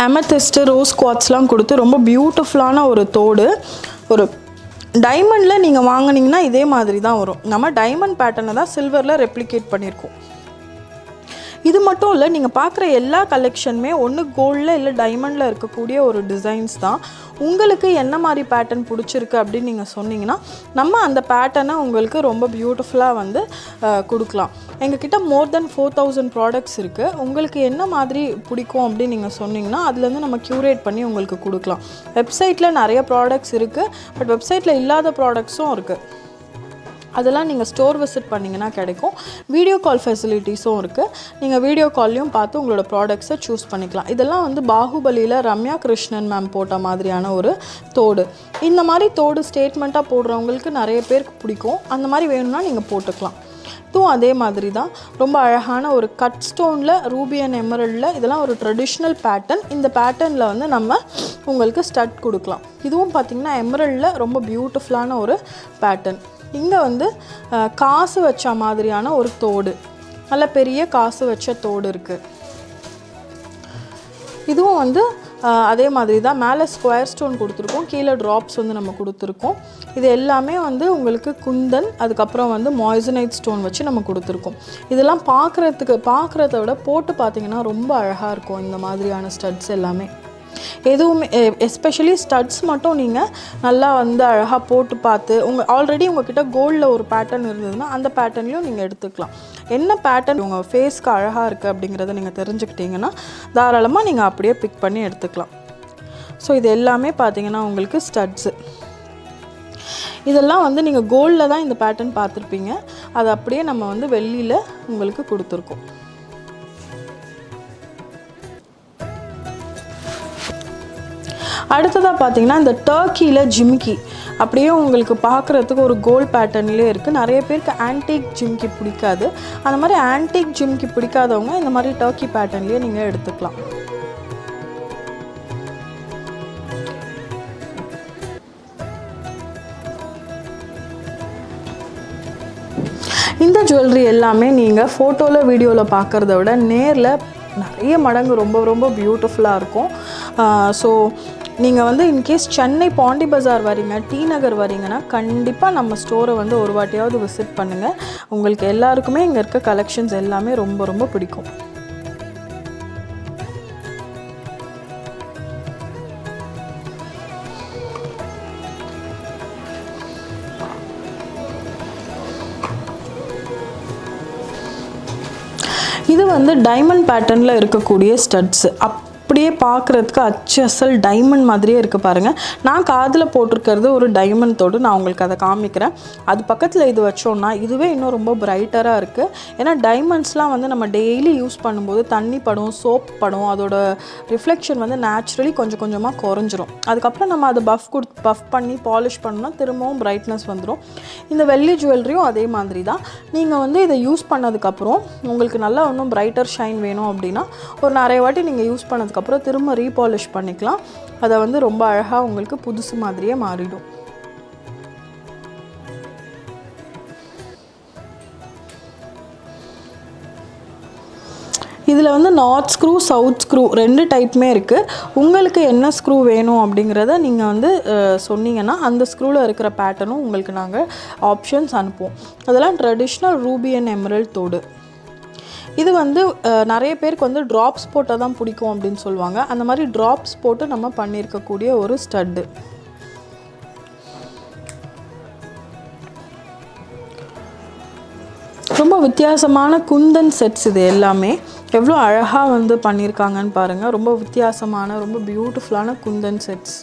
Amethyst rose குவார்ட்ஸ்லாம் கொடுத்து ரொம்ப பியூட்டிஃபுல்லான ஒரு தோடு. ஒரு டைமண்டில் நீங்கள் வாங்கினீங்கன்னா இதே மாதிரி தான் வரும். நம்ம டைமண்ட் பேட்டர்னை தான் சில்வரில் ரெப்ளிகேட் பண்ணியிருக்கோம். இது மட்டும் இல்லை, நீங்கள் பார்க்குற எல்லா கலெக்ஷனுமே ஒன்று கோல்டில் இல்லை டைமண்டில் இருக்கக்கூடிய ஒரு டிசைன்ஸ் தான். உங்களுக்கு என்ன மாதிரி பேட்டர்ன் பிடிச்சிருக்கு அப்படின்னு நீங்கள் சொன்னீங்கன்னா நம்ம அந்த பேட்டர்னை உங்களுக்கு ரொம்ப பியூட்டிஃபுல்லாக வந்து கொடுக்கலாம். எங்ககிட்ட மோர் தென் 4000 ப்ராடக்ட்ஸ் இருக்குது. உங்களுக்கு என்ன மாதிரி பிடிக்கும் அப்படின்னு நீங்கள் சொன்னீங்கன்னா அதுலேருந்து நம்ம க்யூரேட் பண்ணி உங்களுக்கு கொடுக்கலாம். வெப்சைட்டில் நிறைய ப்ராடக்ட்ஸ் இருக்குது, பட் வெப்சைட்டில் இல்லாத ப்ராடக்ட்ஸும் இருக்குது. அதெல்லாம் நீங்கள் ஸ்டோர் விசிட் பண்ணிங்கன்னா கிடைக்கும். வீடியோ கால் ஃபெசிலிட்டிஸும் இருக்குது. நீங்கள் வீடியோ கால்லையும் பார்த்து உங்களோட ப்ராடக்ட்ஸை சூஸ் பண்ணிக்கலாம். இதெல்லாம் வந்து பாகுபலியில் ரம்யா கிருஷ்ணன் மேம் போட்ட மாதிரியான ஒரு தோடு. இந்த மாதிரி தோடு ஸ்டேட்மெண்ட்டாக போடுறவங்களுக்கு நிறைய பேருக்கு பிடிக்கும். அந்த மாதிரி வேணும்னா நீங்கள் போட்டுக்கலாம். இதுவும் அதே மாதிரி தான். ரொம்ப அழகான ஒரு கட் ஸ்டோனில் ரூபி அண்ட் எமரல்டில் இதெல்லாம் ஒரு ட்ரெடிஷ்னல் பேட்டர்ன். இந்த பேட்டர்னில் வந்து நம்ம உங்களுக்கு ஸ்டட் கொடுக்கலாம். இதுவும் பார்த்திங்கன்னா எமரல்டில் ரொம்ப பியூட்டிஃபுல்லான ஒரு பேட்டர்ன். இங்கே வந்து காசு வச்ச மாதிரியான ஒரு தோடு, நல்ல பெரிய காசு வச்ச தோடு இருக்குது. இதுவும் வந்து அதே மாதிரி தான். மேலே ஸ்கொயர் ஸ்டோன் கொடுத்துருக்கோம், கீழே ட்ராப்ஸ் வந்து நம்ம கொடுத்துருக்கோம். இது எல்லாமே வந்து உங்களுக்கு குந்தன், அதுக்கப்புறம் வந்து மாய்சனைட் ஸ்டோன் வச்சு நம்ம கொடுத்துருக்கோம். இதெல்லாம் பார்க்குறத விட போட்டு பார்த்திங்கன்னா ரொம்ப அழகாக இருக்கும் இந்த மாதிரியான ஸ்டட்ஸ் எல்லாமே. எதுவுமே எஸ்பெஷலி ஸ்டட்ஸ் மட்டும் நீங்கள் நல்லா வந்து அழகாக போட்டு பார்த்து ஆல்ரெடி உங்கள்கிட்ட கோல்டில் ஒரு பேட்டர்ன் இருந்ததுன்னா அந்த பேட்டர்ன்லையும் நீங்கள் எடுத்துக்கலாம். என்ன பேட்டர்ன் உங்கள் ஃபேஸ்க்கு அழகாக இருக்குது அப்படிங்கிறத நீங்கள் தெரிஞ்சுக்கிட்டிங்கன்னா தாராளமாக நீங்கள் அப்படியே பிக் பண்ணி எடுத்துக்கலாம். ஸோ இது எல்லாமே பார்த்தீங்கன்னா உங்களுக்கு ஸ்டட்ஸு. இதெல்லாம் வந்து நீங்கள் கோல்டில் தான் இந்த பேட்டர்ன் பார்த்துருப்பீங்க, அது அப்படியே நம்ம வந்து வெள்ளியில் உங்களுக்கு கொடுத்துருக்கோம். அடுத்ததாக பார்த்தீங்கன்னா இந்த டர்க்கியில் ஜிமிக்கி அப்படியே உங்களுக்கு பார்க்குறதுக்கு ஒரு கோல்ட் பேட்டர்ன்லேயே இருக்குது. நிறைய பேருக்கு ஆன்டிக் ஜிமிக்கி பிடிக்காது. அந்த மாதிரி ஆன்டிக் ஜிமிக்கி பிடிக்காதவங்க இந்த மாதிரி டர்க்கி பேட்டர்ன்லேயே நீங்கள் எடுத்துக்கலாம். இந்த ஜுவல்லரி எல்லாமே நீங்கள் ஃபோட்டோவில் வீடியோவில் பார்க்குறத விட நேரில் நிறைய மடங்கு ரொம்ப ரொம்ப பியூட்டிஃபுல்லாக இருக்கும். ஸோ நீங்கள் வந்து இன்கேஸ் சென்னை பாண்டி பஜார் வரீங்க, டி நகர் வரீங்கன்னா கண்டிப்பாக நம்ம ஸ்டோரை வந்து ஒரு வாட்டியாவது விசிட் பண்ணுங்கள். உங்களுக்கு எல்லாருக்குமே இங்கே இருக்க கலெக்ஷன்ஸ் எல்லாமே ரொம்ப ரொம்ப பிடிக்கும். இது வந்து டைமண்ட் பேட்டர்னில் இருக்கக்கூடிய ஸ்டட்ஸு. அப்படியே பார்க்குறதுக்கு அச்சல் டைமண்ட் மாதிரியே இருக்குது பாருங்கள். நான் காதில் போட்டிருக்கிறது ஒரு டைமண்ட் தோடு, நான் உங்களுக்கு அதை காமிக்கிறேன். அது பக்கத்தில் இது வச்சோன்னா இதுவே இன்னும் ரொம்ப பிரைட்டராக இருக்குது. ஏன்னா டைமண்ட்ஸ்லாம் வந்து நம்ம டெய்லி யூஸ் பண்ணும்போது தண்ணி படும், சோப் படும், அதோட ரிஃப்ளெக்ஷன் வந்து நேச்சுரலி கொஞ்சம் கொஞ்சமாக குறைஞ்சிரும். அதுக்கப்புறம் நம்ம அதை பஃப் பண்ணி பாலிஷ் பண்ணோம்னா திரும்பவும் பிரைட்னஸ் வந்துடும். இந்த வெள்ளி ஜுவல்லரியும் அதே மாதிரி தான். நீங்கள் வந்து இதை யூஸ் பண்ணதுக்கப்புறம் உங்களுக்கு நல்லா இன்னும் பிரைட்டர் ஷைன் வேணும் அப்படின்னா ஒரு நிறைய வாட்டி நீங்கள் யூஸ் பண்ணதுக்கப்புறம் திரும்ப ரீபாலிஷ் பண்ணிக்கலாம். அதை வந்து ரொம்ப அழகாக உங்களுக்கு புதுசு மாதிரியே மாறிடும். இதில் வந்து நார்த் ஸ்க்ரூ, சவுத் ஸ்க்ரூ ரெண்டு டைப்புமே இருக்குது. உங்களுக்கு என்ன ஸ்க்ரூ வேணும் அப்படிங்கிறத நீங்கள் வந்து சொன்னீங்கன்னா அந்த ஸ்க்ரூவில் இருக்கிற பேட்டர்னும் உங்களுக்கு நாங்கள் ஆப்ஷன்ஸ் அனுப்புவோம். அதெல்லாம் ட்ரெடிஷ்னல் ரூபி அண்ட் எமரல்ட் தோடு. இது வந்து நிறைய பேருக்கு வந்து ட்ராப்ஸ் போட்டால் தான் பிடிக்கும் அப்படின்னு சொல்லுவாங்க. அந்த மாதிரி ட்ராப்ஸ் போட்டு நம்ம பண்ணியிருக்கக்கூடிய ஒரு ஸ்டட்டு. ரொம்ப வித்தியாசமான குந்தன் செட்ஸ் இது எல்லாமே. எவ்வளோ அழகாக வந்து பண்ணியிருக்காங்கன்னு பாருங்கள். ரொம்ப வித்தியாசமான ரொம்ப பியூட்டிஃபுல்லான குந்தன் செட்ஸ்.